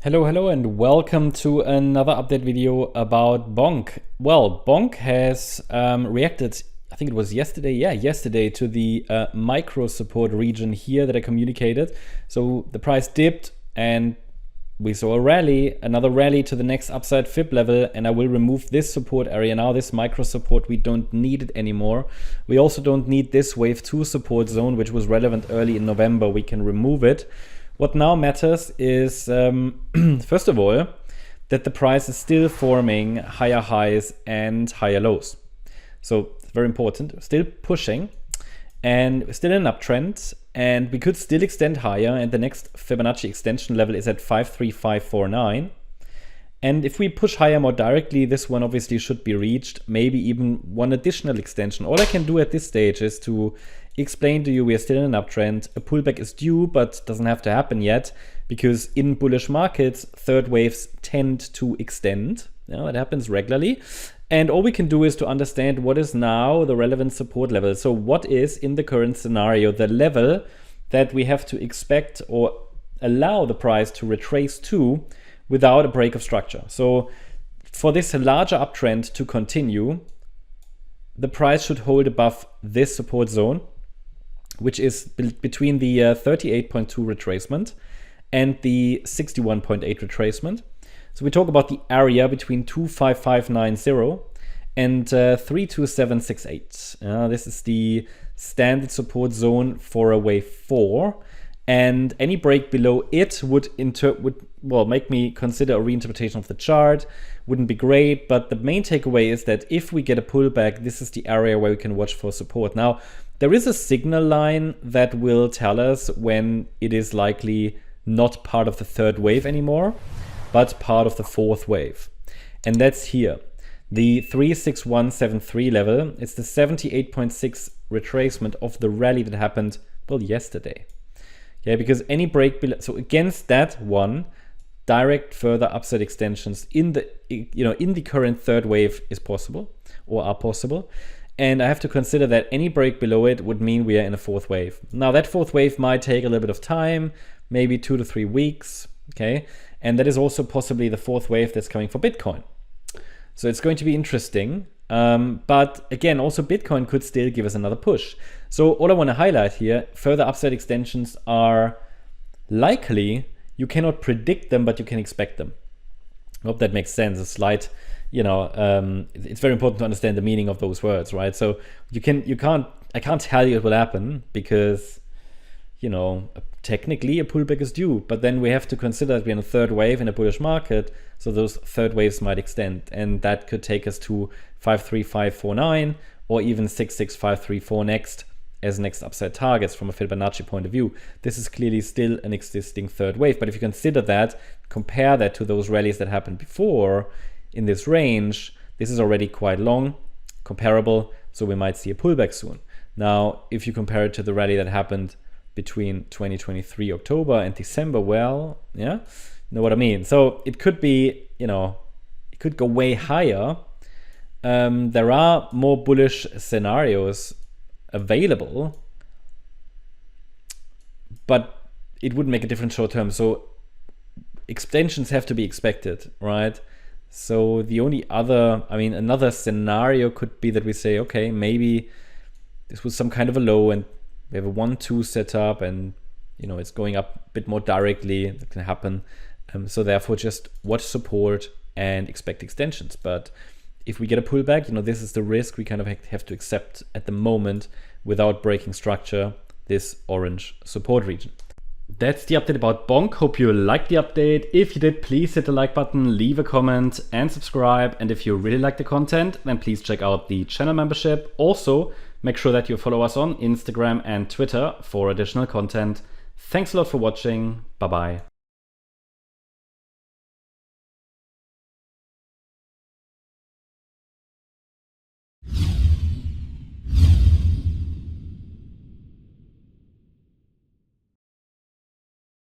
Hello, and welcome to another update video about Bonk. Well, Bonk has reacted, I think it was yesterday, yesterday, to the micro support region here that I communicated. So the price dipped and we saw a rally, another rally to the next upside fib level, and I will remove this support area now, this micro support. We don't need it anymore. We also don't need this wave 2 support zone, which was relevant early in November. We can remove it. What now matters is, first of all, that the price is still forming higher highs and higher lows. So it's very important, still pushing and still in an uptrend, and we could still extend higher, and the next Fibonacci extension level is at 53549. And if we push higher more directly, this one obviously should be reached, maybe even one additional extension. All I can do at this stage is to explain to you we are still in an uptrend. A pullback is due, but doesn't have to happen yet, because in bullish markets, third waves tend to extend. That happens regularly. And all we can do is to understand what is now the relevant support level. So what is, in the current scenario, the level that we have to expect or allow the price to retrace to without a break of structure. So for this larger uptrend to continue, the price should hold above this support zone, which is between the 38.2 retracement and the 61.8 retracement. So we talk about the area between 25590 and 32768. This is the standard support zone for a wave 4. And any break below it would make me consider a reinterpretation of the chart. Wouldn't be great, but the main takeaway is that if we get a pullback, this is the area where we can watch for support. Now, there is a signal line that will tell us when it is likely not part of the third wave anymore, but part of the fourth wave. And that's here. The 36173 level, it's the 78.6 retracement of the rally that happened, well, yesterday. Yeah, because any break below, so against that one, direct further upside extensions in the current third wave is possible, or are possible. And I have to consider that any break below it would mean we are in a fourth wave. Now that fourth wave might take a little bit of time, maybe 2 to 3 weeks, okay? And that is also possibly the fourth wave that's coming for Bitcoin. So it's going to be interesting. But again, also Bitcoin could still give us another push. So all I want to highlight here, further upside extensions are likely. You cannot predict them, but you can expect them. I hope that makes sense. A slight, it's very important to understand the meaning of those words, right? So I can't tell you it will happen because, technically a pullback is due, but then we have to consider that we're in a third wave in a bullish market, so those third waves might extend, and that could take us to 53549 or even 66534 next as next upside targets from a Fibonacci point of view. This is clearly still an existing third wave, but if you consider that, compare that to those rallies that happened before in this range, this is already quite long, comparable, so we might see a pullback soon. Now, if you compare it to the rally that happened between 2023 October and December, well, yeah, you know what I mean? So it could be, it could go way higher. There are more bullish scenarios available, but it would make a difference short term. So extensions have to be expected, right? So the only other, another scenario could be that we say, okay, maybe this was some kind of a low and we have a 1-2 setup and, it's going up a bit more directly. That can happen. So therefore, just watch support and expect extensions. But if we get a pullback, this is the risk we kind of have to accept at the moment without breaking structure, this orange support region. That's the update about Bonk. Hope you liked the update. If you did, please hit the like button, leave a comment and subscribe. And if you really like the content, then please check out the channel membership. Also, make sure that you follow us on Instagram and Twitter for additional content. Thanks a lot for watching. Bye-bye.